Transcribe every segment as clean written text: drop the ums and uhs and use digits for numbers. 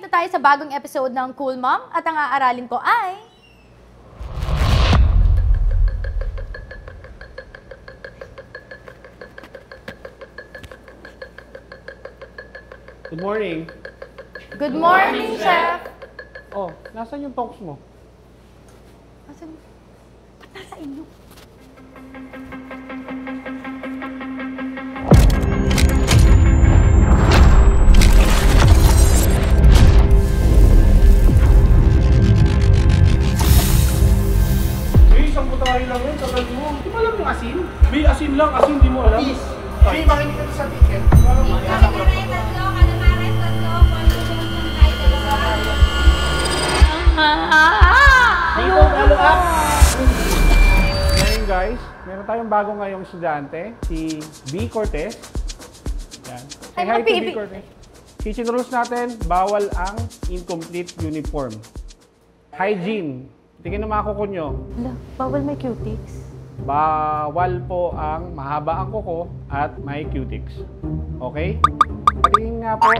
na tayo sa bagong episode ng Cool Mom at ang aaralin ko ay... Good morning. Good morning, Chef! Oh, nasan yung talks mo? Asan? Ba't nasa inyo? Isang putahe lang yun, tagal mo. Di ba alam yung asin? May asin lang, asin di mo alam. Please. May makinig ka sa ticket. Ngayon guys, meron tayong bago ngayong estudyante, si B. Cortez. Yan. Say hi to B. Cortez. Kitchen rules natin, bawal ang incomplete uniform. Hygiene. Tingin na mga kuko nyo. Hala, bawal may cutics. Bawal po ang mahaba ang kuko at may cutics. Okay? Patingin nga po.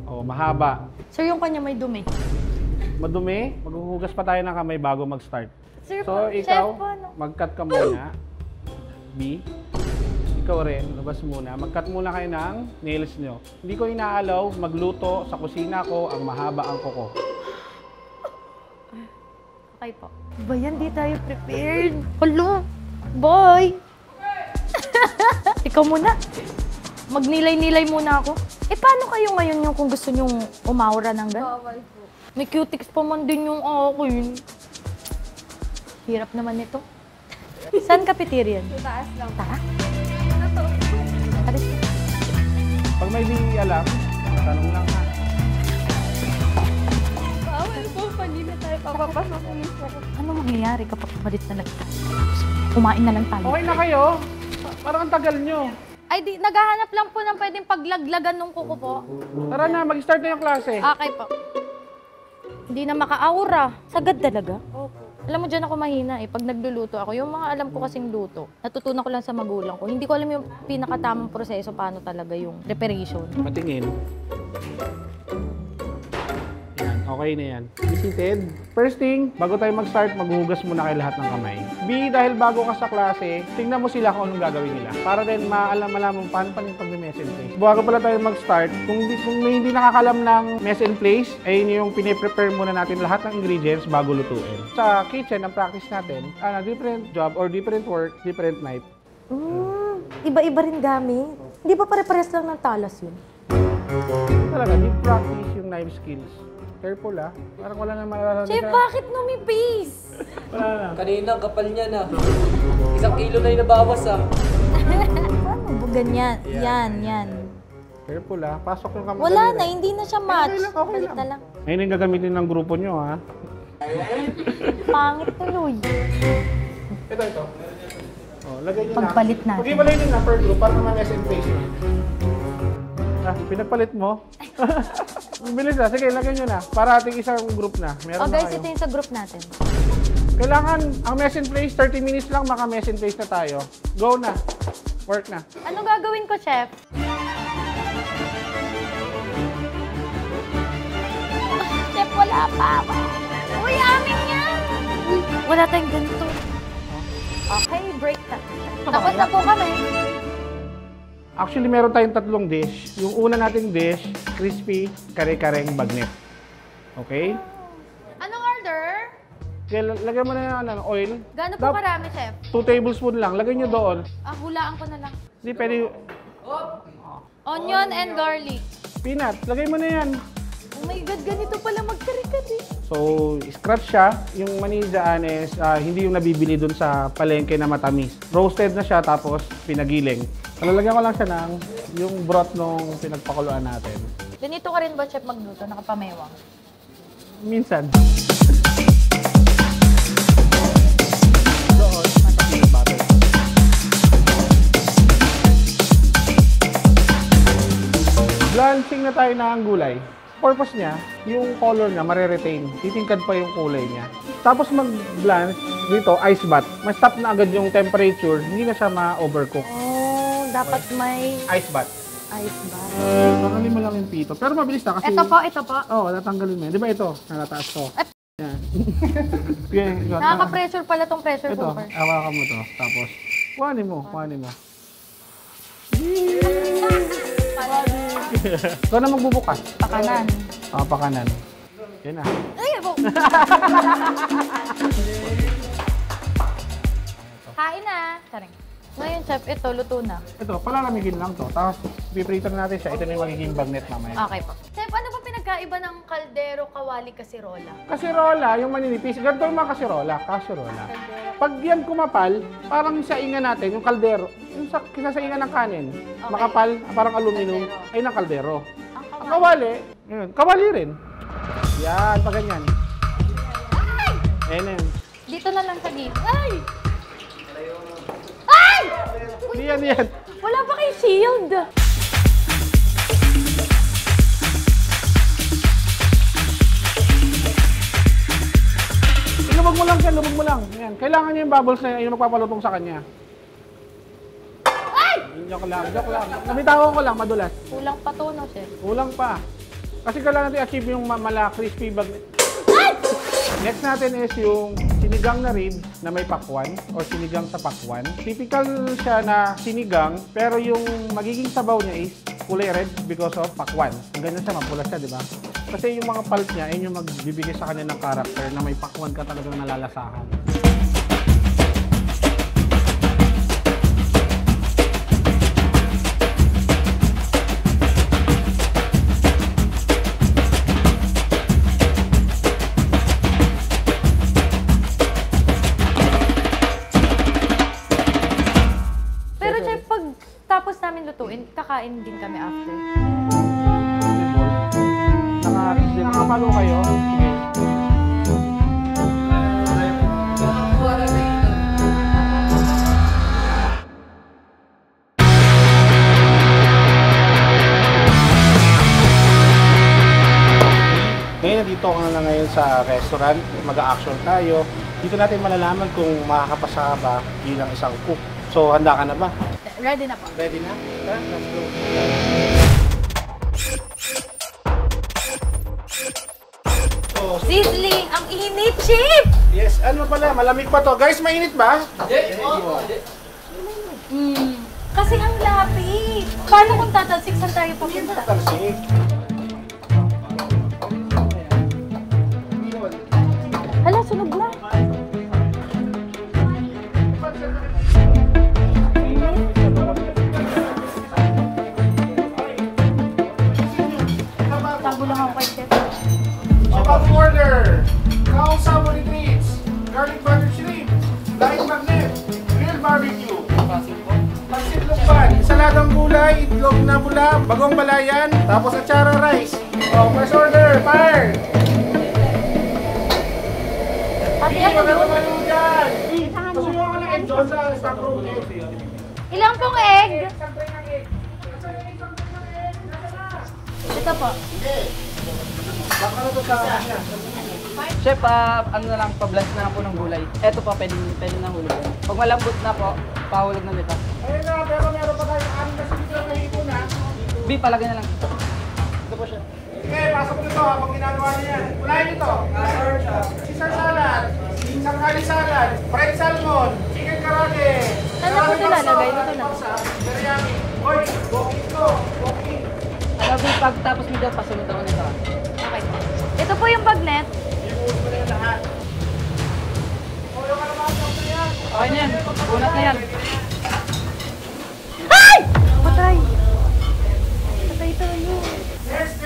Oh, mahaba. Sir, yung kanya may dumi. Madumi, maghuhugas pa tayo ng kamay bago mag-start. Sir, So, Chef ikaw, po, ano? mag-cut ka muna. B. Ikaw rin, labas muna. Mag-cut muna kayo ng nails nyo. Hindi ko inaalaw magluto sa kusina ko ang mahaba ang kuko. Okay po. Ba yan, di tayo prepared. Hello, boy! Ikaw muna. Magnilay-nilay muna ako. Eh, paano kayo ngayon yung kung gusto nyong umawra ng gan? Bawal po. May cutics pa man din yung akin. Hirap naman ito. Saan cafeteria? Sa taas lang. Tara. Ano to? Pag may di alam, tanong lang ha. Bawal po. Hindi na tayo papapasok mismo. Ano mangyayari kapag palit na lang? Kumain na lang tayo. Okay na kayo? Parang ang tagal nyo. Ay, di, naghahanap lang po ng pwedeng paglaglagan nung kuko po. Tara na, mag-start na yung klase. Okay po. Hindi na maka-aura. Sagad talaga. Opo. Alam mo, dyan ako mahina eh. Pag nagluluto ako, yung mga alam ko kasing luto, natutunan ko lang sa magulang ko. Hindi ko alam yung pinakatamang proseso, paano talaga yung preparation. Patingin. Yan, okay na yan. Be seated. First thing, bago tayo mag-start, maghuhugas muna kayo lahat ng kamay. B, dahil bago ka sa klase, tingnan mo sila kung anong gagawin nila. Para din malaman paano pa yung pag-mess and place. Bago pala tayo mag-start, kung may hindi nakakalam ng mess and place, ay yung piniprepare muna natin lahat ng ingredients bago lutuin. Sa kitchen, ang practice natin, different job or different work, different night. Iba-iba rin gamit. Hindi ba pare-pares lang ng talas yun? Talaga, deep practice yung knife skills. Careful parang wala na mararanasan. Chef, bakit numipis? Wala na. Kanina, ang kapal niya na. 1 kilo na yung nabawas Paano? Ganyan. Yan. Careful pasok yung kamay. Wala na, hindi na siya match. Okay lang, okay Palit lang. na lang. Ngayon yung gagamitin ng grupo nyo Pangit tuloy. Ito. Oh, lagay nyo Pagpalit na. natin. Pag-ibalay nyo na per group para naman SM face nyo. Pinagpalit mo? Bilis na. Sige, lagay nyo na. Para ating isang group na. Meron Oh na guys, kayo. ito yung sa group natin. Kailangan, ang mess and place, 30 minutes lang, maka-mess and place na tayo. Go na. Work na. Ano gagawin ko, Chef? Chef, wala pa. Uy, amin yan! Uy, wala tayong ganito. Okay, break na. Tapos na po kami. Actually, meron tayong 3 dish. Yung una nating dish, crispy kare-kareng bagnet. Okay? Anong order? Kaya lagyan mo na yung oil. Gano'n po karami, Chef? 2 tablespoon lang. Lagay nyo doon. Hulaan ko na lang. Hindi pwede. Onion and garlic. Peanut. Lagay mo na yan. Oh my God, ganito pala magkari-kari. So, scratch siya. Yung mani dyan is hindi yung nabibili dun sa palengke na matamis. Roasted na siya tapos pinagiling. Palalagyan ko lang siya ng yung broth nung pinagpakuluan natin. Ganito ka rin ba, Chef, magluto? Nakapamewang? Minsan. Blanching na tayo ng gulay. Purpose niya, yung color niya mare-retain. Titingkad pa yung kulay niya. Tapos mag-blanch dito, ice bath. Ma-stop na agad yung temperature, hindi na siya ma-overcook. Oh, dapat may Ice bath. ice bath. Baka hindi mo lang lang yung pito. Pero mabilis na kasi... Ito po. Oo, natanggalin mo yan. Di ba ito? Nalataas to. Yan. Nakaka-pressure pala tong pressure Ito, cooker. hawakan mo to. Tapos, kuhanin mo. Ikaw na magbubukas. Pakanan. Pakanan. Yan na. Ay, po. Kain na. Saring. Ngayon, chef, ito, luto na. Ito, palalamigin lang to. Tapos, piprito na natin siya. Ito na yung magiging bagnet mamaya. Okay po. Chef, ano ba pinagkaiba ng kaldero, kawali, kasirola? Kasirola, yung maninipis. Ganito yung mga kasirola. Pag yan kumapal, parang saingan natin, yung kaldero. Yung kinasaingan ng kanin. Okay. Makapal, parang aluminum. Kaldero. Ay, ng kaldero. Ang Ang kawali, yun, kawali rin. Yan, pag ganyan. Ayan. Dito na lang sa gilid. Ay! Ay! Yan. Wala pa kay shield. Lubog mo lang. Yan. Kailangan niya yung bubbles na yung magpapalutong sa kanya. Ay! Joke lang. Nabitawan ko lang, madulas. Kulang pa to, no, chef? Kulang pa. Kasi kailangan natin achieve yung crispy bagnet. Next natin is yung sinigang na rib na may pakwan o sinigang sa pakwan. Typical siya na sinigang pero yung magiging sabaw niya is kulay red because of pakwan. Ang ganyan siya, mapula siya, di ba? Kasi yung mga pulp niya, yun yung magbibigay sa kanya ng character na may pakwan ka talagang nalalasahan. Pero chef, pag tapos namin lutuin, kakain din kami after. Nakapalo kayo? Sige. Ngayon, nandito ka na ngayon sa restaurant. Mag-a-action tayo. Dito natin malalaman kung makakapasa ka ba bilang isang cook. So, handa ka na ba? Ready na po. Ready na? Tara, let's go. So, Sizzling! Ang init, chef! yes, ano pala, malamig pa to. Guys, mainit ba? Kasi ang lapit. Paano kung tatalsik saan tayo papunta? Tarsik. Hala, sunog na. Tago lang ako kay chef. Above order, Kao Salmon Treats, Garlic Butter Shrimp, Light Magnet, Grilled Barbecue, Pansit Lukban, Saladang gulay, itlog na bula, bagong balayan, tapos atsara rice. Oh, first order, fire! Ate, Hindi, ano wag ka yun? naman dyan! Pasuyo ka ng egg doon sa stock room. Ilang pong egg? Ito po. Baka na ito sa kanya. Chef, ano na lang, pa-blanch na lang po ng gulay. Eto po, pwede nang hulog yan. Pag malambot na po, pahulog na nito. Ayun na, pero meron pa tayo 6 na sinigang na hipon na. B, palagay na lang. Ito po siya. Sige, pasok nito habang ginagawa niya yan. Unahin nito. Caesar salad, sarkali salad, fried salmon, chicken karage. Saan na po nilalagay? Dito na. Biryani. Hoy, walking to. Walking. Ano B, pag tapos nito, pasunod ako nito. Okay. Ito po yung bagnet. Ibuhos mo na yan lahat. Oyo ka naman, tapos na yan. Okay na yan. Unat na yan. Ay! Patay. Patay tayo. Next.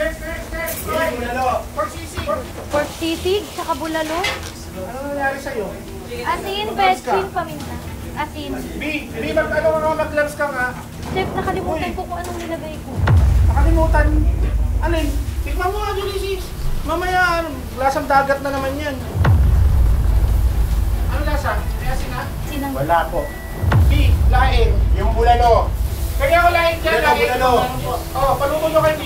Hoy, bulalo. Pork sisig. Pork sisig, tsaka bulalo. Ano nangyari sa'yo? Asin, betchin, paminta. Asin. B, mag-gloves ka nga. Chef, nakalimutan ko kung anong nilagay ko. Nakalimutan. Alin? Tikman mo nga, Julisis. Mamaya, lasang dagat na naman yan. Ano lasa? May asin na? Sinang... Wala po. B, laing. Yung bulalo. Kaya ko laing dyan, laing. Bulalo. Oh, paluto nyo kay B.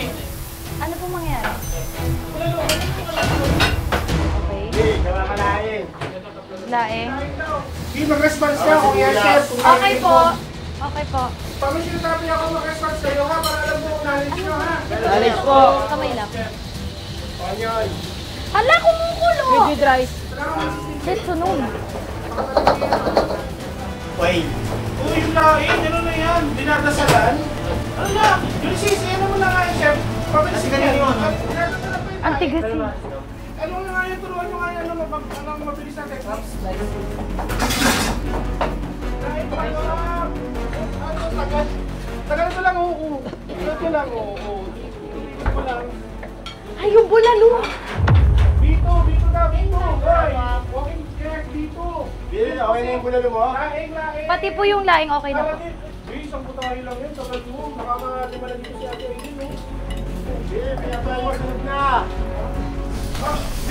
Ano po mangyari? Bulalo. Okay. B, gawa ka laing. Laeng. B, mag-response ka kung yan, chef. Okay po. Okay po. Pag may sinasabi ako mag-response sa'yo ha, para alam mo kung knowledge nyo ha. Knowledge po. Kamay lang. Panyan. Hala, kumukulo! Rigid rice. Chef, sunod. Uy, yung lain, ano na yan? Dinadasalan? Ano na? Yung sisi, ano mo na nga yung chef? Pabilisin ka yan. Dinadasalan pa yung Ang tigas eh. Ano na nga yung turuan mo nga yan, ano mabilis na techniques? Lain pa yun lang. Ano, tagal. Tagal ito lang, oo. Ito lang, oo. Ito lang. Ay, yung bulalo! Dito na, dito. Hoy, walking check, dito. Okay na yung bulalo mo? Laing. Pati po yung laing okay na po. Isang putahe lang yun, tagal mo. Nakaka-lima na dito si Ate Aileen, no? Pinapay mo, sunod na.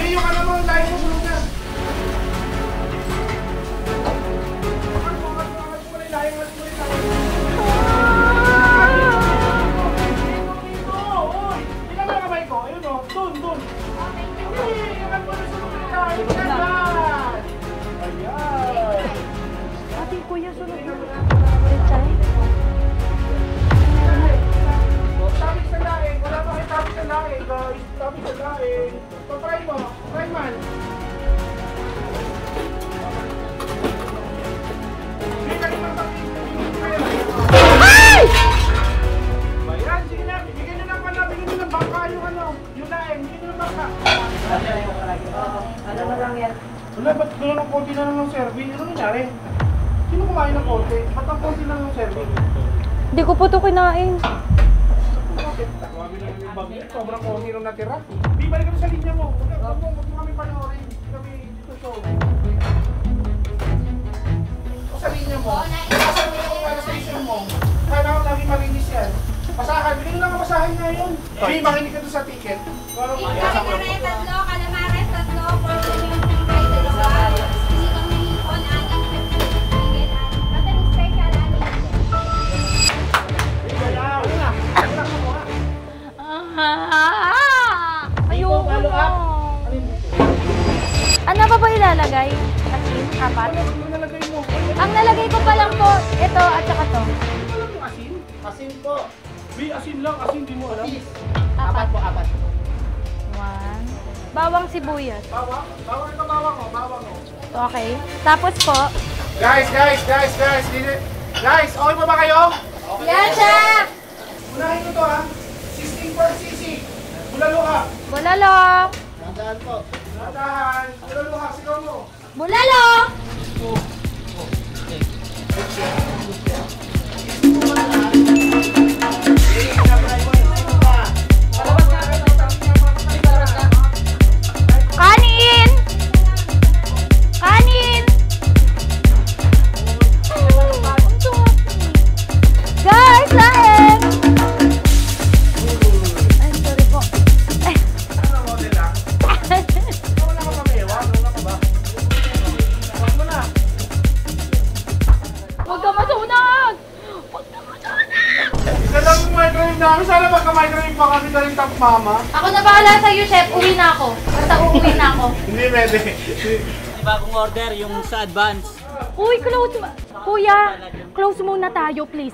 Yung ano mo, laing mo, sunod na. Ate, kuya, sunod na. Rechay? Tapos sa laing, wala pa kayo tapos sa laing, guys. Tapos sa laing. Try mo, try man. Hindi ka rin magpapin. Ay! Bayan, sige na. Bigyan nyo ng pala, bigyan nyo ng bangka yung ano, yung laing. Bigyan nyo ng bangka. Ano na lang yan? Wala, ba't gano'n ng konti na lang ng serving? Ano nangyari? Sino kumain ng konti? Ba't ang konti lang ng serving? Hindi ko po ito kinain. Bakit? Grabe na yung bagay. Sobrang konti nung natira. Di, balik kami sa linya mo. Huwag mo kami panoorin. Hindi kami dito show. O sa linya mo. Pasan mo yung mga station mo. Kaya ako lagi malinis yan. Pasahan. Bilhin lang ang pasahan ngayon. Hindi, makinig ka doon sa ticket. Calamari, tatlo. Calamares, tatlo. Pork yung fry, dalawa. Sinikang hihon, anak. Higit, Matan special, anak. Ayoko na. Ano pa ba ilalagay? Asin? Apat? Ano nalagay mo? Ang nalagay ko pa lang po, ito at saka to. Ano lang yung asin? Asin po. Bi, asin lang. Asin, di mo alam. Apat. po, apat. One. Bawang sibuyas. Bawang? Bawang ito, bawang ko. Bawang ko. Okay. Tapos po, Guys! Guys, okay pa ba kayo? yes, chef! Unahin ko to ha. 16 per cc. Bulalo ka. Bulalo! Tandaan po. Natahan. Bulalo ka. Sigaw mo. Bulalo! Kanin! Kanin! Guys, lain! Ay, sorry po. Ay. Ano model lang? Ikaw na ka pamewa. Ano na ka ba? Huwag mo na. Huwag ka masunog! Huwag ka masunog! Isa lang yung microwave namin. Sana magka-microwave pa kami na rin top mama. Ako na bahala sa'yo, chef. Uwi na ako. Basta uuwi na ako. Hindi pwede. Bagong order yung sa advance. Uy, close. Kuya, close muna tayo, please.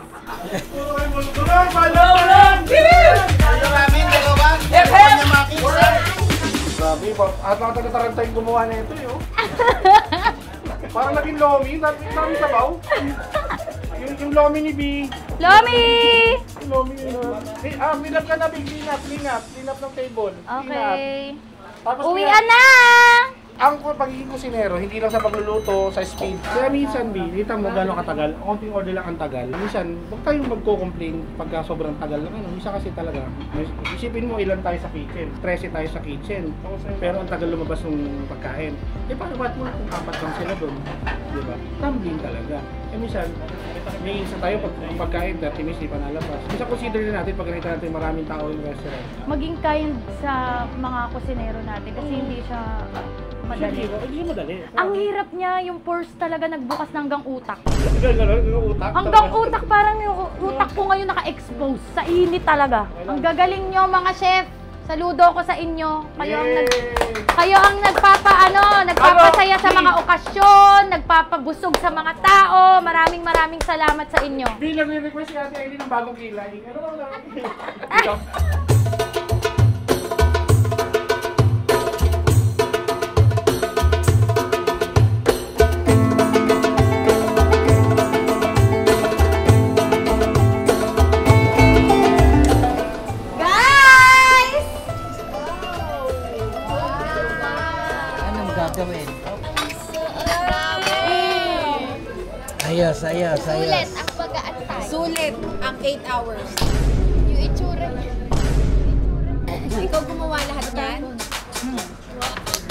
Puro kayo tulong. Tulong! Ano namin, dalawa? Grabe, at mga taga-taranta yung gumawa na ito eh. Oh. Parang naging lomi. Dami sabaw. Yung lomi ni B. Lomi! Yung lomi ni clean up ka na, B. Clean up ng table. Clean up. Okay. Tapos Uwian na! ang pagiging kusinero, hindi lang sa pagluluto, sa speed. Kaya minsan, B, kita mo gano'ng katagal, konting order lang ang tagal. Minsan, huwag tayong magko-complain pagka sobrang tagal lang. Minsan kasi talaga, isipin mo ilan tayo sa kitchen. 13 tayo sa kitchen. Pero ang tagal lumabas ng pagkain. Eh, paano ba't mo kung apat lang sila doon? Diba? Tumbling talaga. Eh, minsan, may isa tayo pagkain, 30 minutes, di pa nalabas. Minsan, consider din natin pag nakita natin maraming tao yung restaurant. Maging kind sa mga kusinero natin kasi hindi siya madali. Hindi madali. Ang hirap niya, yung purse talaga nagbukas ng hanggang utak. Gano'n, utak. Hanggang utak, parang yung utak ko ngayon naka-expose. Sa init talaga. Ang gagaling nyo mga chef. Saludo ko sa inyo. Kayo ang nagpapasaya sa mga okasyon, nagpapabusog sa mga tao. Maraming salamat sa inyo. Bilang request si Ate Aileen ng bagong kilay. Guys! Anong gagawin? Ayos. Sulit ang pag-aantay. Sulit ang 8 hours. Yung itsura niya. Ikaw gumawa lahat yan?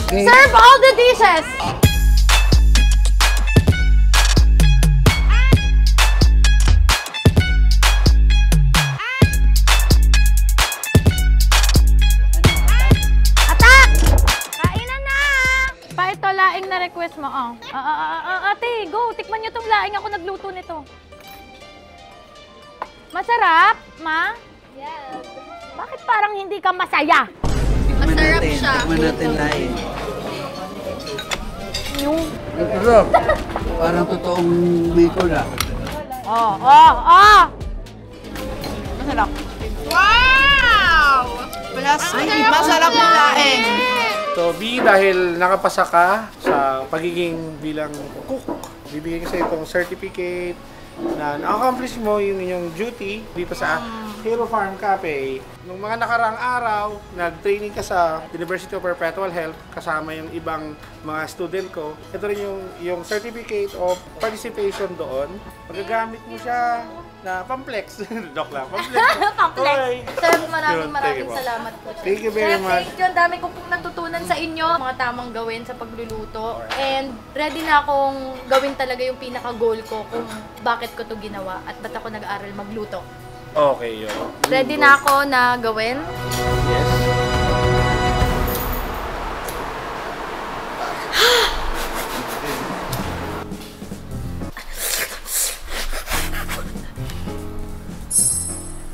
Serve all the dishes! Atak! Kainan na! Pa ito, laing na request mo. Oh. Ate, go. Tikman nyo tong laing. Ako nagluto nito. Masarap, ma? Yes. Bakit parang hindi ka masaya? Masarap siya. Tikman natin lain. Yung... Sarap. Parang totoong Bicol ah. Masarap. Wow! Plus, masarap ng laing. So, B, dahil nakapasa ka sa pagiging bilang cook, bibigyan ko sa itong certificate na na-accomplish mo yung inyong duty dito sa Hero Farm Cafe. Nung mga nakaraang araw, nag-training ka sa University of Perpetual Health kasama yung ibang mga student ko. Ito rin yung certificate of participation doon. Magagamit mo siya na pamplex. Joke lang, pamplex. Pamplex. Okay. Sir, Yun, maraming thank you po. salamat po. Thank you very Chef, much. thank you. Ang dami ko pong natutunan sa inyo. Mga tamang gawin sa pagluluto. And ready na akong gawin talaga yung pinaka-goal ko kung bakit ko to ginawa at ba't ako nag-aaral magluto. Okay, yun. Ready na ako na gawin. Yes.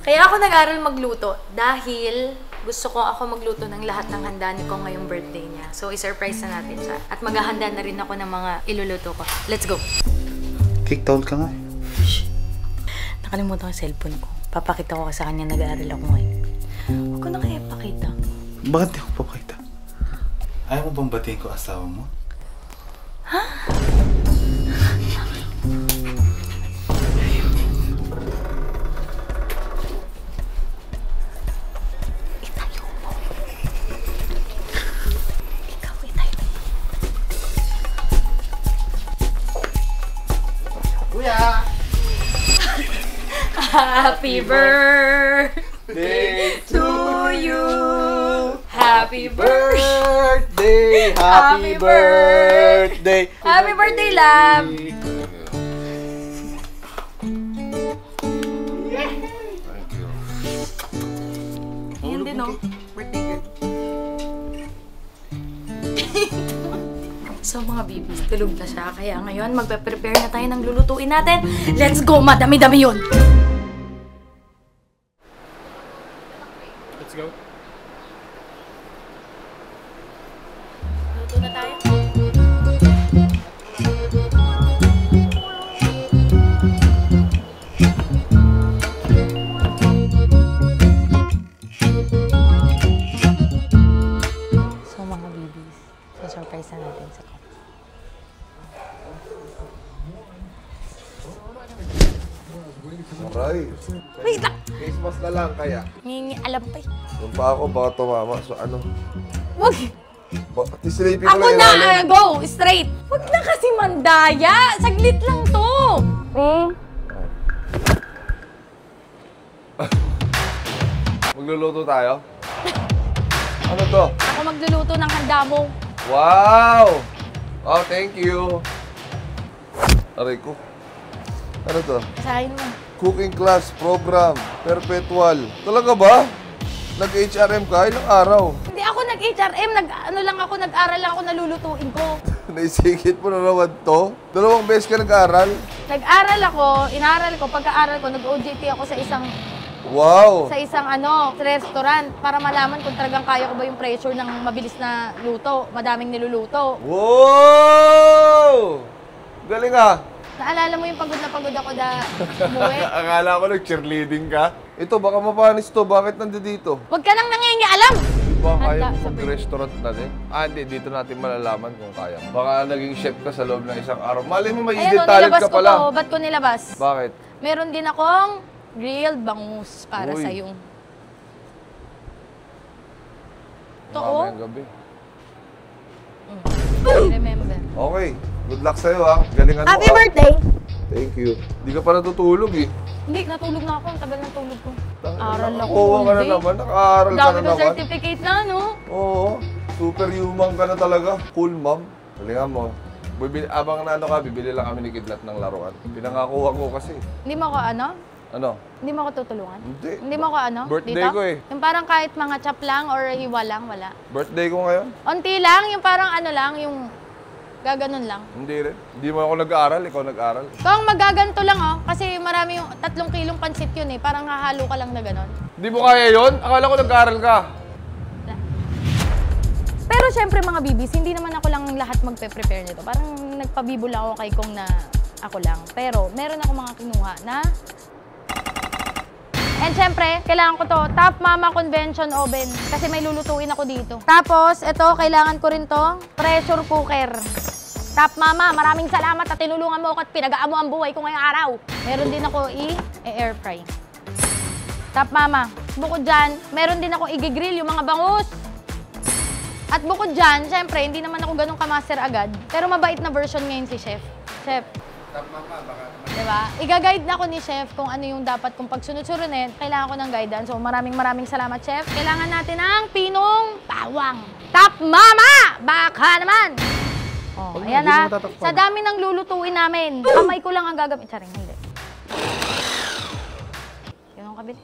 Kaya ako nag-aaral magluto dahil gusto ko ako magluto ng lahat ng handa ni ko ngayong birthday niya. So, i-surprise na natin siya. At maghahanda na rin ako ng mga iluluto ko. Let's go! Kicked out ka nga eh. Nakalimutan ko yung cellphone ko. Papakita ko sa kanya nag-aaral ako ngayon. Huwag ko na kaya pakita. Bakit di ako papakita? Ayaw mo bang batiin ko asawa mo? Itayo mo. Ikaw, itayo mo. Kuya! Happy birthday to you. Happy birthday. Happy birthday. Happy birthday, love. Ayun din, no? Birthday girl. So mga bibis, tulog na siya. Kaya ngayon, magpe-prepare na tayo ng lulutuin natin. Let's go! Madami-dami yun! Let's go. Luto na tayo. So mga bibis, surprise na natin sa Aray. Wait lang! Face mask na lang kaya. Alam pa eh. Yung pa ako, baka tumama. So ano? Wag! Tisilipin ko Ako lang na! ilalim. Go! Straight! Wag na kasi mandaya! Saglit lang to! Magluluto tayo? Ano to? Ako magluluto ng handa mo. Wow! Oh, thank you. Aray ko. Ano to? Sahin mo. Cooking class program. Perpetual. Talaga ba? Nag-HRM ka? Ilang araw? Hindi ako nag-HRM. Nag-aral lang ako nalulutuin ko. Naisigit mo na naman to? 2 beses ka nag-aral? Nag-aral ako, inaral ko, pagka-aral ko, nag-OJT ako sa isang Wow! sa isang restaurant para malaman kung talagang kaya ko ba yung pressure ng mabilis na luto, madaming niluluto. Wow! Galing ah! Naalala mo yung pagod na pagod ako na umuwi? Akala ko nag-cheerleading ka. Ito, baka mapanis to. Bakit nandito? Huwag ka nang nangingialam! Di ba kaya Handa mo sa mag-restaurant na din? Hindi. Dito natin malalaman kung kaya. Baka naging chef ka sa loob ng isang araw. Malay mo, may hidden talent nilabas ka ko pala. to. Ba't ko nilabas? Bakit? Meron din akong grilled bangus para Uy. sa'yo. Ito, oh. Mamayang gabi. Remember. Okay. Good luck sa'yo ha. Galingan mo. Happy birthday! Thank you. Di ka pa natutulog eh. Hindi, natulog na ako. Ang tagal ng tulog ko. Aral ako. Nakuha ka na hindi. naman. Nakaaral ka Dami na ko naman. certificate na, no? Oo. Superhuman ka na talaga. Cool, ma'am. Galingan mo. Abang na ka, bibili lang kami ni Kidlat ng laruan. Pinangakuha ko kasi. Hindi mo ako Ano? Hindi mo ako tutulungan? Hindi. Hindi mo ako Birthday dito? ko eh. Yung parang kahit mga chop lang or hiwa lang, wala. Birthday ko ngayon? Unti lang, yung parang lang, yung gaganon lang. Hindi rin. Hindi mo ako nag-aaral, ikaw nag-aaral. Kung magaganto lang, kasi marami yung 3 kilong pansit yun eh. Parang hahalo ka lang na ganon. Hindi mo kaya yun? Akala ko nag-aaral ka. Pero syempre mga bibis, hindi naman ako lang lahat magpe-prepare nito. Parang nagpabibo lang ako kay Kong na ako lang. Pero meron ako mga kinuha na... And syempre, kailangan ko to, Top Mama Convention Oven. Kasi may lulutuin ako dito. Tapos, ito, kailangan ko rin to, pressure cooker. Top Mama, maraming salamat at tinulungan mo ako at pinagaan mo ang buhay ko ngayong araw. Meron din ako i-air fry. Top Mama, bukod dyan, meron din ako i-grill yung mga bangus. At bukod dyan, syempre, hindi naman ako ganun kamaster agad. Pero mabait na version ngayon si Chef. Chef. Diba? Iga-guide na ako ni Chef kung ano yung dapat kong pagsunod-surunin. Kailangan ko ng guidance. So maraming salamat, Chef. Kailangan natin ng pinong bawang. Top Mama! Baka naman! Oh, ayan ha. Sa dami ng lulutuin namin, kamay ko lang ang gagamit. Charing, hindi. Yun ang kabilis.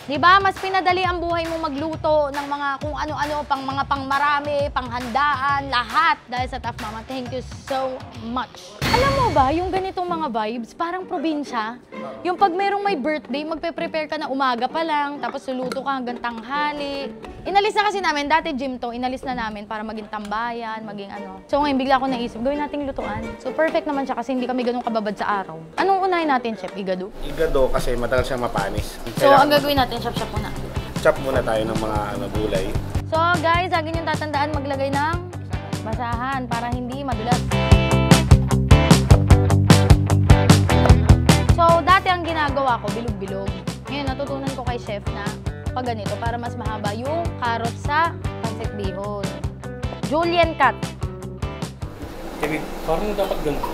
Diba, mas pinadali ang buhay mo magluto ng mga kung ano-ano, mga pangmarami, panghandaan, lahat. Dahil sa Top Mama, thank you so much. Alam mo ba, yung ganitong mga vibes, parang probinsya. Yung pag merong may birthday, magpe-prepare ka na umaga pa lang, tapos luluto ka hanggang tanghali. Inalis na kasi namin, dati gym to, inalis na namin para maging tambayan, maging ano. So ngayon, bigla ako naisip, gawin nating lutuan. So perfect naman siya kasi hindi kami ganun kababad sa araw. Anong unahin natin, Chef? Igado? Igado kasi matagal siyang mapanis. So ang gagawin natin, chop-chop muna. Chop muna tayo ng mga gulay. So guys, lagi niyong tatandaan maglagay ng basahan para hindi madulas. So dati ang ginagawa ko, bilog-bilog. Ngayon natutunan ko kay Chef na pag ganito para mas mahaba yung carrot sa pancit bihon. Julian cut. Kevin, parang dapat ganun.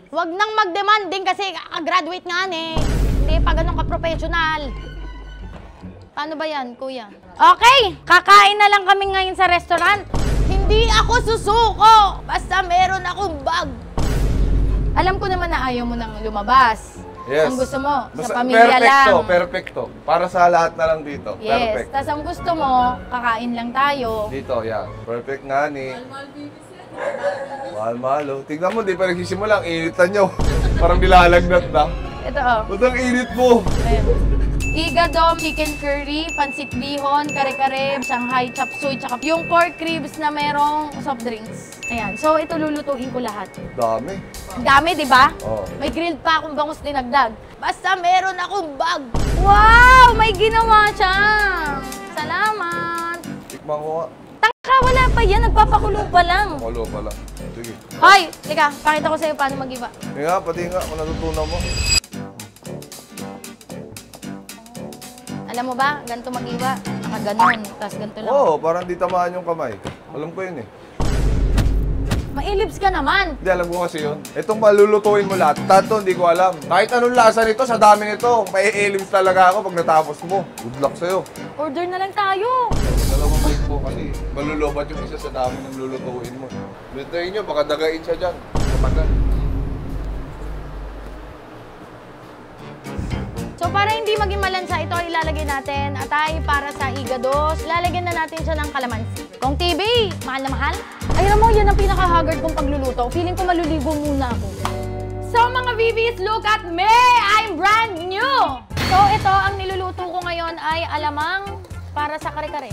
Huwag nang mag-demanding kasi graduate nga Hindi pa ganun ka-professional. Paano ba yan, kuya? Okay, kakain na lang kami ngayon sa restaurant. Hindi ako susuko! Basta meron akong bag. Alam ko naman na ayaw mo nang lumabas. Yes. Ang gusto mo, sa pamilya lang. Perfecto. Para sa lahat na lang dito. Yes, Perfect. tas ang gusto mo, kakain lang tayo. Dito, yeah. Perfect nga ni. Mahal-mahal, oh. Tignan mo, di pa nagsisimula. Ang initan nyo. Parang nilalagnat na. Ito, oh. Ba't ang init mo? Ayan. Igado, chicken curry, pancit bihon, kare-kare, Shanghai chop suey, tsaka yung pork ribs na merong soft drinks. Ayan. So, ito lulutuin ko lahat. Dami. Dami, di ba? Oo. May grilled pa akong bangus dinagdag. Basta meron akong bag. Wow! May ginawa siya! Salamat! Tikman ko nga. Tangka, wala pa yan. Nagpapakulo pa lang. Kulo pala. Sige. Hoy! Lika, pakita ko sa'yo paano mag-iba. Nga, pati nga, kung natutunan mo. Alam mo ba, ganito mag-iba. Nakaganon, tapos ganito lang. Oo, parang di tamaan yung kamay. Alam ko yun eh. Mailibs ka naman. Hindi, alam ko kasi yun. Itong malulutuin mo lahat, tato, hindi ko alam. Kahit anong lasa nito, sa dami nito, maiilims talaga ako pag natapos mo. Good luck sa'yo. Order na lang tayo. Dalawang bite po kasi malulobat yung isa sa dami ng lulutuin mo. Lutuin nyo, baka dagain siya dyan. Matagal. So para hindi maging malansa, ito ilalagay natin. Atay para sa igados. Lalagyan na natin siya ng kalamansi. Kong TV, mahal na mahal. Ayun mo, yan ang pinaka-haggard kong pagluluto. Feeling ko maluligo muna ako. So mga VVs, look at me! I'm brand new! So, ito, ang niluluto ko ngayon ay alamang para sa kare-kare.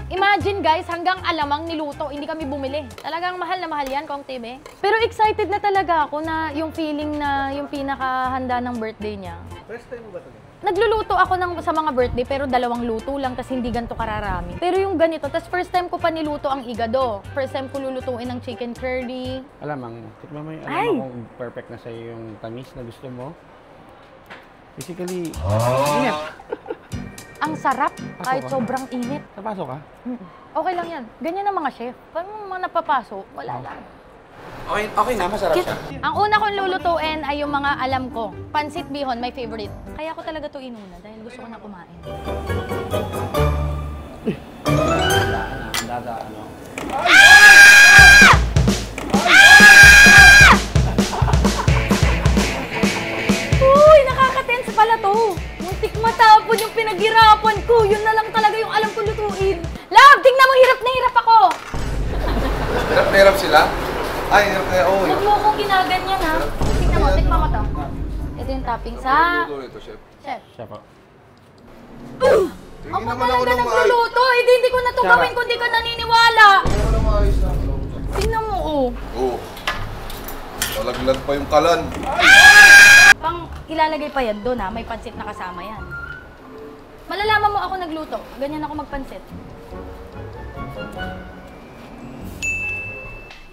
Imagine guys, hanggang alamang niluto, hindi kami bumili. Talagang mahal na mahal yan, Kong TV. Pero excited na talaga ako na yung feeling na yung pinakahanda ng birthday niya. First time mo ba ito? Nagluluto ako sa mga birthday pero 2 luto lang kasi hindi ganito kararami. Pero yung ganito, tas first time ko pa niluto ang igado. First time ko lulutuin ng chicken curry. Alamang, tikman mo yung Ay! alamang kung perfect na sa'yo yung tamis na gusto mo. Basically, init. Ang sarap kahit sobrang init. Napasok ka? Okay lang yan. Ganyan ang mga chef. Paano mga napapaso? Wala lang. Okay na, masarap siya. Ang una kong lulutuin ay yung mga alam ko. Pansit bihon, my favorite. Kaya ko talaga to inuna dahil gusto ko na kumain. Uy, nakaka-tense pala to. Muntik matapon yung pinaghirapan ko. Yun na lang talaga yung alam ko lutuin. Love, tingnan mo, hirap na hirap ako. Hirap na hirap sila? Ay, hirap na hirap. Huwag mo akong ginaganyan, ha? Tingnan mo, tikman mo to. Ito yung topping sa... Ito, chef. Chef. Siya po. Ako talaga nagluluto. Hindi ko na to gawin kung di ka naniniwala. Tingnan mo, oh. Oo. Malaglag pa yung kalan. Pang ilalagay pa yan doon, ha? May pansit na kasama yan. Malalaman mo ako nagluto. Ganyan ako magpansit.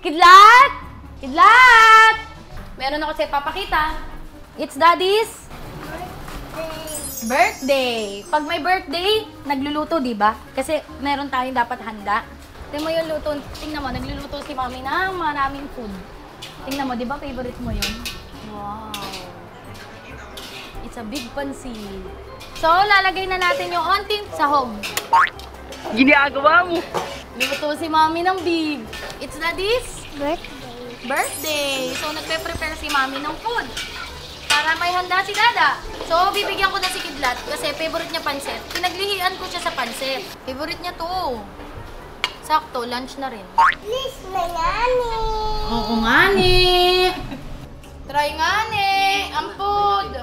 Kidlat! Kidlat! Meron ako sa'yo papakita. It's Daddy's birthday. Pag may birthday, nagluluto, di ba? Kasi meron tayong dapat handa. Tingnan mo yung luto. Tingnan mo, nagluluto si Mami ng maraming food. Tingnan mo, di ba favorite mo yun? Wow. It's a big pansit. So, lalagay na natin yung onting sahog. Ginagawa mo! Luto si Mami ng big. It's Daddy's birthday. So, nagpe-prepare si Mami ng food. Para may handa si Dada. So, bibigyan ko na si Kidlat kasi favorite niya pansit. Pinaglihian ko siya sa pansit. Favorite niya to. Sakto, lunch na rin. Please na ngani. Oo nga ni. Try nga ni. Ang food.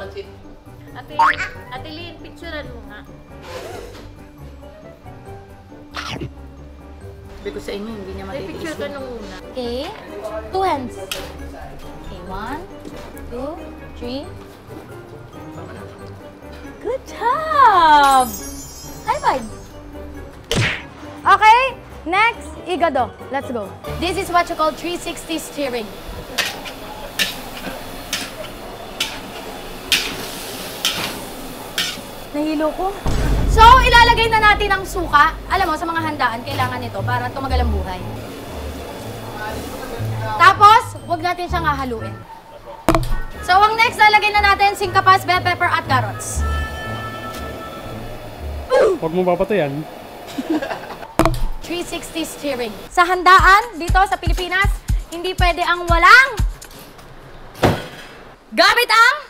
Ate Lynn, picturean mo nga. Sabi ko sa inyo, hindi niya matitiis. Picture ka nung una. Okay. 2 hands. Okay, 1, 2, 3. Good job! High five! Okay, next, igado. Let's go. This is what you call 360 steering. Nahilo ko. So, ilalagay na natin ang suka. Alam mo, sa mga handaan, kailangan nito para tumagal ang buhay. Tapos, huwag natin siyang hahaluin. So, ang next, lalagay na natin singkapas, bell pepper, at carrots. Huwag mo papatayan. 360 steering. Sa handaan, dito sa Pilipinas, hindi pwede ang walang gamit ang...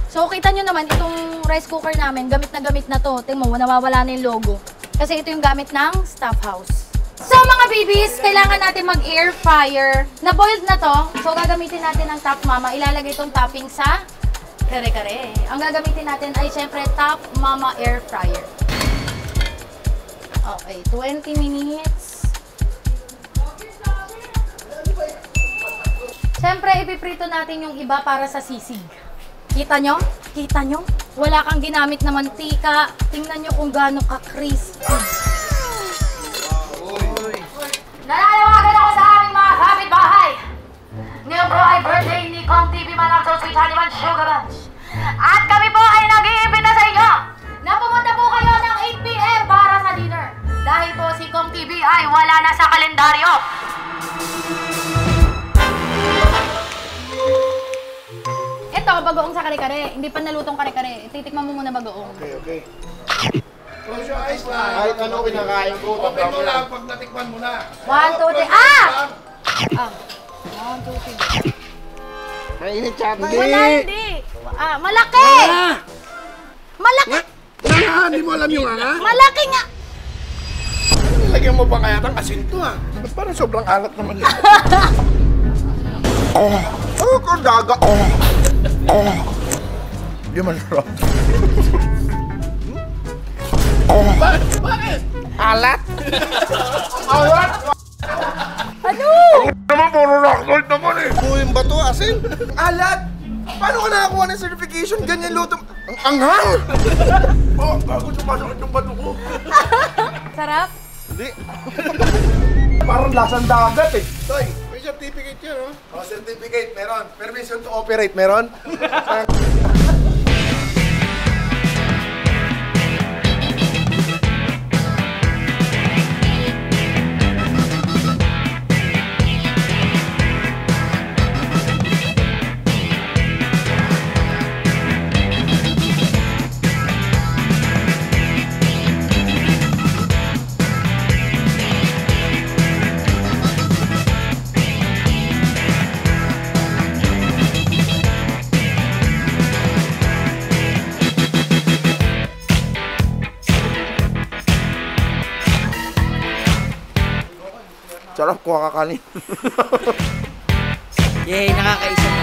So, kita nyo naman, itong rice cooker namin, gamit na to. Tingnan mo, nawawala na yung logo. Kasi ito yung gamit ng Staff House. So, mga babies, kailangan natin mag-air fryer. Na-boiled na to. So, gagamitin natin ang Top Mama. Ilalagay itong topping sa kare-kare. Ang gagamitin natin ay, syempre, Top Mama air fryer. Okay, 20 minutes. Syempre, ipiprito natin yung iba para sa sisig. Kita nyo? Kita nyo? Wala kang ginamit na mantika. Tingnan nyo kung gaano ka-crispy. Nananawagan ako sa aming mga kapitbahay. Ngayon po ay birthday ni Kong TV Manakso Sweet Honey Bunch Sugar Bunch. At kami po ay nag-iimbita sa inyo na pumunta po kayo ng 8 PM para sa dinner. Dahil po si Kong TV ay wala na sa kalendaryo. Ito, bagoong sa kare-kare. Hindi pa nalutong kare-kare. Titikman mo muna bagoong. Okay. Close your eyes lang. Kahit ano kinakain ko, Okay mo lang pag natikman mo na. 1, 2, 3. Ah! 1, 2, 3. mainit chata. Wala, hindi. Ah, malaki! Malaki! Hindi mo alam yung nga? Malaki nga! Nilagyan mo pa kaya ng asin to ah. Ba't parang sobrang alat naman yun? Kung daga. Di man sarap. Bakit? Alat? Alat? Ano? Naman, puro rock salt naman eh. Yung bato, asin. Alat? Paano ka nakakuha ng certification? Ganyan luto. Ang anghang! Oh, bago sumasakit yung bato ko. Sarap? Hindi. Parang lasang dagat eh. Toy, may certificate yun, oh. Oh, certificate, meron. Permission to operate, meron. Sarap ko kakanin. Yay, nakakaisa na.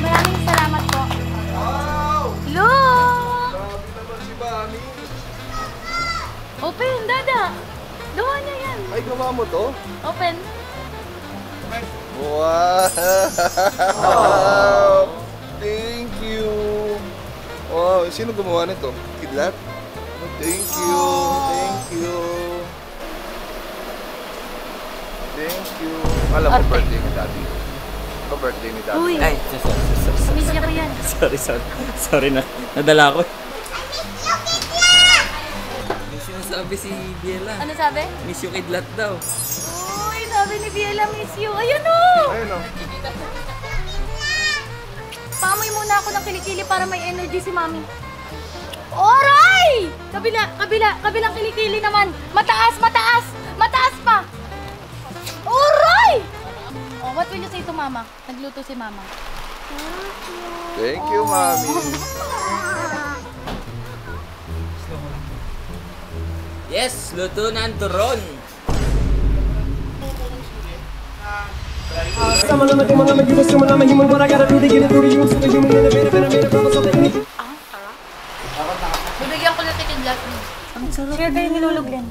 Maraming salamat po. Wow! Hello! Grabe naman si Bani. Open, Dada. Gawa niya yan. Ay, gawa mo to? Open. Wow! Thank you! Wow, sino gumawa nito? Kidlat? Thank you! Thank you! Thank you! Alam mo, birthday ni Daddy. Birthday ni Daddy. Uy, Ay, miss niya ko yan. sorry na. Nadala ko. May sinasabi si Biela. Ano sabi? Miss yung kidlat daw. Uy, sabi ni Biela, miss you. Ayun o! Ayun o. Paamoy muna ako ng kilikili para may energy si Mami. Oray! Kabilang kilikili naman. Mataas pa. Oray! Oh, what will you say to Mama? Nagluto si Mama. Thank you, Mami. Yes, luto na ang turon. Bibigyan ko lang tikin lahat niyo. Share kayo niluluglen.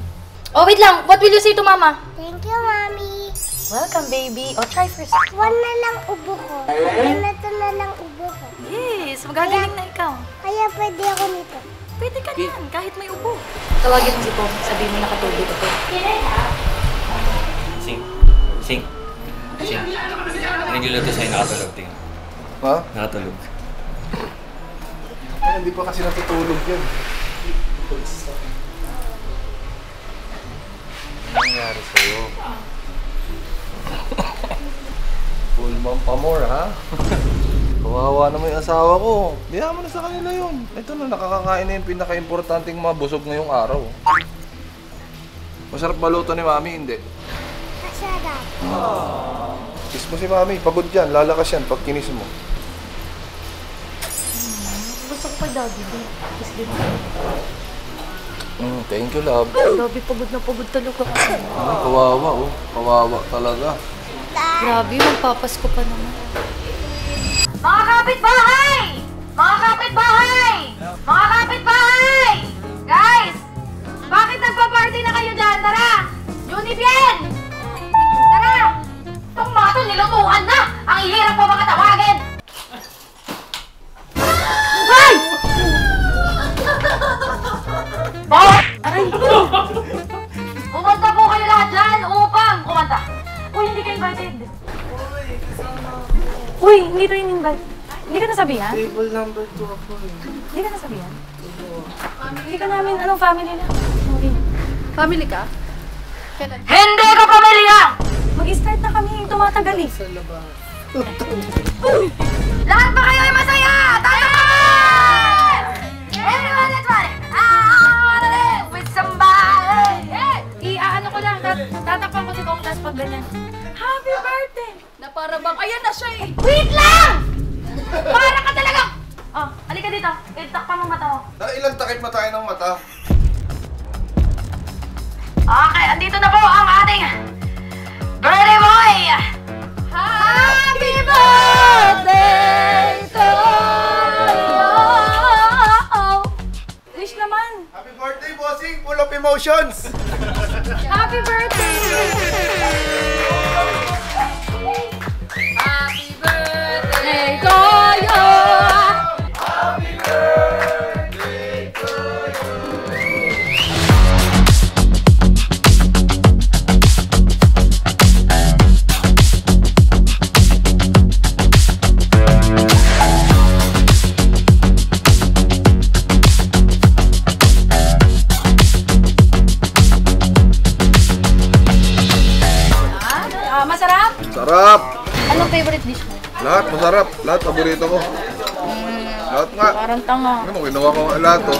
Oh, wait lang. What will you say to Mama? Thank you, Mami. Welcome, baby. Oh, try first. One na lang ubo ko. Ito na lang ubo ko. Yes, magagaling na ikaw. Kaya pwede ako nito. Pwede ka yan, kahit may ubo. Tawagin mo si Pong. Sabihin mo nakatulog ako. Sing. Nagluluto sa'yo, nakatulog. Tingnan. Ha? Nakatulog. Ay, hindi pa kasi natutulog yan. Ano nangyari sa'yo? Full mom pa more, ha? Kawawa naman yung asawa ko. Diyan mo na sa kanila yun. Ito na, nakakakain na yung pinaka-importanting mabusog ngayong araw. Masarap baluto ni Mami, hindi? Masarap. Kiss mo si Mami, pagod yan, lalakas yan pag kinis mo. Gusto ko kay Daddy. Kiss din. Thank you, love. Daddy, pagod na pagod talaga. Ay, kawawa, oh. Kawawa talaga. Grabe, magpapasko pa naman. Mga kapitbahay! Mga kapitbahay! Mga kapitbahay! Guys! Bakit nagpa-party na kayo dyan? Tara! Junipien! Tara! Itong mga to nilutuan na! Ang ihirap pa mga tawagin! Ay! Aray! Kumanta po kayo lahat dyan upang kumanta! Uy, hindi ka invited! Uy, hindi tayo in-invite. Hindi ka nasabihan? Table number 2 ako eh. Hindi ka nasabihan? Hindi ka namin, anong family na? Okay. Family ka? Hindi ko pamilya! Mag-start na kami, tumatagal eh. Lahat ba kayo ay masaya? Tatangan! Everyone, let's party! I wanna live with somebody! I-ano ko lang, tatakpan ko si Kong Tas pag ganyan. Happy birthday! Para bang, ayan na siya eh. Wait lang! Para ka talaga! Oh, halika dito. Itakpan mo mata mo. Ilang takip na tayo ng mata. Okay, andito na po ang ating birthday boy! Happy birthday to you! Wish naman! Happy birthday, bossing! Full of emotions! Happy birthday! Happy birthday to you! Happy birthday to you! Masarap? Sarap! Anong favorite dish mo? Lahat masarap. Lahat paborito ko. Lahat nga. Parang tanga. Ano, ginawa ko lahat to.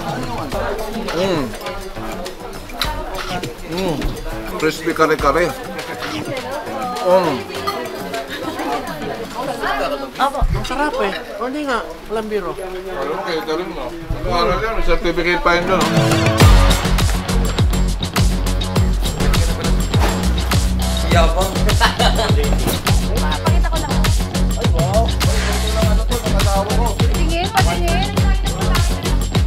Crispy kare-kare. Opo. Masarap eh. O hindi nga, walang biro. Alam mo kayo, galing mo. Ano yan, may certificate pa yun doon. Yabang. Pakita ko lang. Patingin, patingin.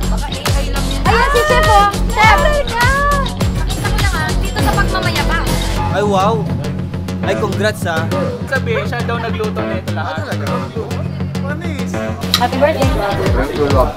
Baka AI lang yan. Ayan si Chef, oh! Chef! Pakita ko lang ah, dito sa pagmamayabang. Ay, wow! Ay, congrats ha! Sabi, siya daw nagluto nito lahat. Happy birthday! Thank you, Lord.